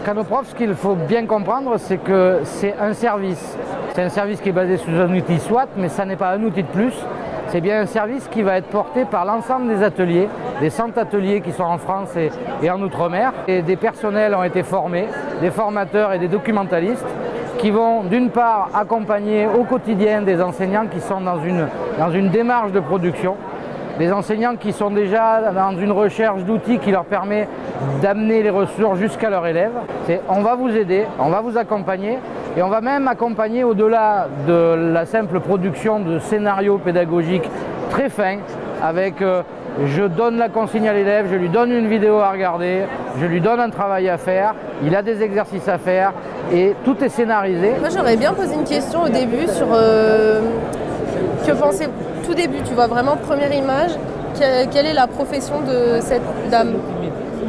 Canoprof, ce qu'il faut bien comprendre, c'est que c'est un service. C'est un service qui est basé sur un outil SWAT, mais ça n'est pas un outil de plus. C'est bien un service qui va être porté par l'ensemble des ateliers, des 100 ateliers qui sont en France et en Outre-mer. Et des personnels ont été formés, des formateurs et des documentalistes qui vont d'une part accompagner au quotidien des enseignants qui sont dans une démarche de production, des enseignants qui sont déjà dans une recherche d'outils qui leur permet d'amener les ressources jusqu'à leurs élèves. On va vous aider, on va vous accompagner et on va même accompagner au-delà de la simple production de scénarios pédagogiques très fins avec je donne la consigne à l'élève, je lui donne une vidéo à regarder, je lui donne un travail à faire, il a des exercices à faire et tout est scénarisé. Moi j'aurais bien posé une question au début sur que penser tout début, tu vois vraiment première image, quelle est la profession de cette dame?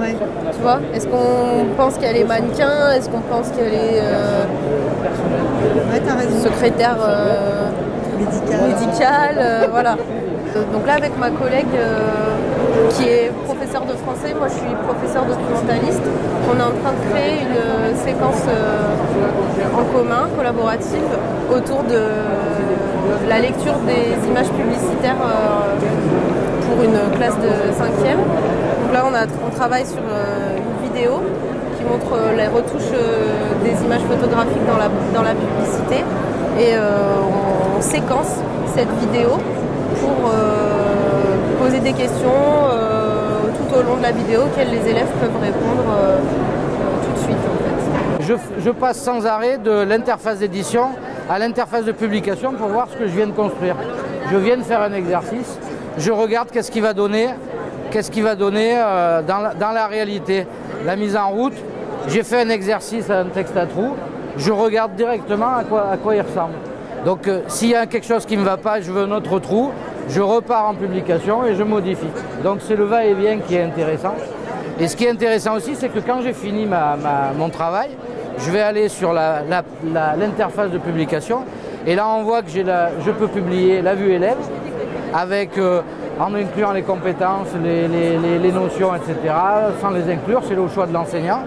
Ouais. Tu vois, est-ce qu'on pense qu'elle est mannequin? Est-ce qu'on pense qu'elle est Ouais, t'as raison. secrétaire médicale voilà. Donc là avec ma collègue qui est professeure de français, moi je suis professeure documentaliste, on est en train de créer une séquence en commun, collaborative, autour de la lecture des images publicitaires pour une classe de 5e. Donc là on travaille sur une vidéo qui montre les retouches des images photographiques dans la publicité et on séquence cette vidéo pour poser des questions tout au long de la vidéo auxquelles les élèves peuvent répondre tout de suite en fait. Je passe sans arrêt de l'interface d'édition à l'interface de publication pour voir ce que je viens de construire. Je viens de faire un exercice, je regarde qu'est-ce qu'il va donner dans la réalité. La mise en route, j'ai fait un exercice à un texte à trous, je regarde directement à quoi il ressemble. Donc s'il y a quelque chose qui ne me va pas, je veux un autre trou, je repars en publication et je modifie. Donc c'est le va-et-vient qui est intéressant. Et ce qui est intéressant aussi, c'est que quand j'ai fini mon travail, je vais aller sur l'interface de publication et là on voit que je peux publier la vue élève avec, en incluant les compétences, les notions, etc. Sans les inclure, c'est le choix de l'enseignant.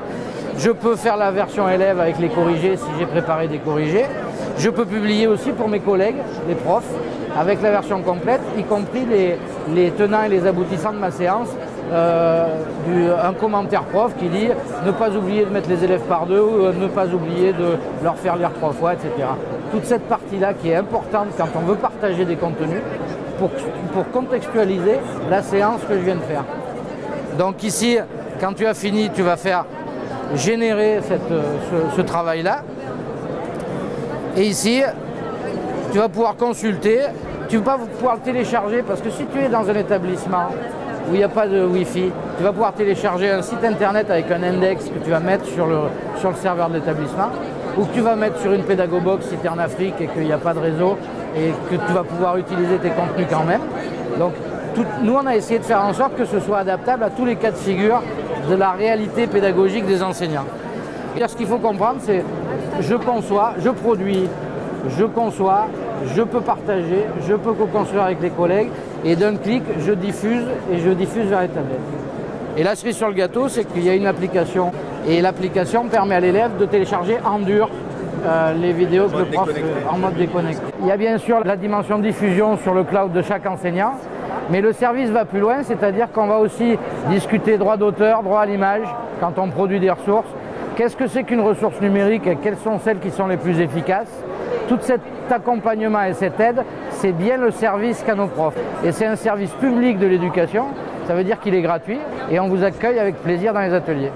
Je peux faire la version élève avec les corrigés si j'ai préparé des corrigés. Je peux publier aussi pour mes collègues, les profs, avec la version complète, y compris les tenants et les aboutissants de ma séance. Un commentaire prof qui dit ne pas oublier de mettre les élèves par deux, ou ne pas oublier de leur faire lire 3 fois, etc. Toute cette partie-là qui est importante quand on veut partager des contenus pour contextualiser la séance que je viens de faire. Donc ici, quand tu as fini, tu vas faire générer ce travail-là. Et ici, tu vas pouvoir consulter, tu ne vas pas pouvoir le télécharger parce que si tu es dans un établissement où il n'y a pas de Wi-Fi, tu vas pouvoir télécharger un site internet avec un index que tu vas mettre sur le serveur de l'établissement ou que tu vas mettre sur une Pédagobox si tu es en Afrique et qu'il n'y a pas de réseau et que tu vas pouvoir utiliser tes contenus quand même. Donc nous on a essayé de faire en sorte que ce soit adaptable à tous les cas de figure de la réalité pédagogique des enseignants. Et ce qu'il faut comprendre, c'est je conçois, je produis, je conçois, je peux partager, je peux co-construire avec les collègues et d'un clic, je diffuse et je diffuse vers les tablettes. Et la cerise sur le gâteau, c'est qu'il y a une application et l'application permet à l'élève de télécharger en dur les vidéos que le prof en mode déconnecté. Il y a bien sûr la dimension diffusion sur le cloud de chaque enseignant, mais le service va plus loin, c'est-à-dire qu'on va aussi discuter droit d'auteur, droit à l'image, quand on produit des ressources. Qu'est-ce que c'est qu'une ressource numérique et quelles sont celles qui sont les plus efficaces? Tout cet accompagnement et cette aide, c'est bien le service Canoprof. Et c'est un service public de l'éducation, ça veut dire qu'il est gratuit et on vous accueille avec plaisir dans les ateliers.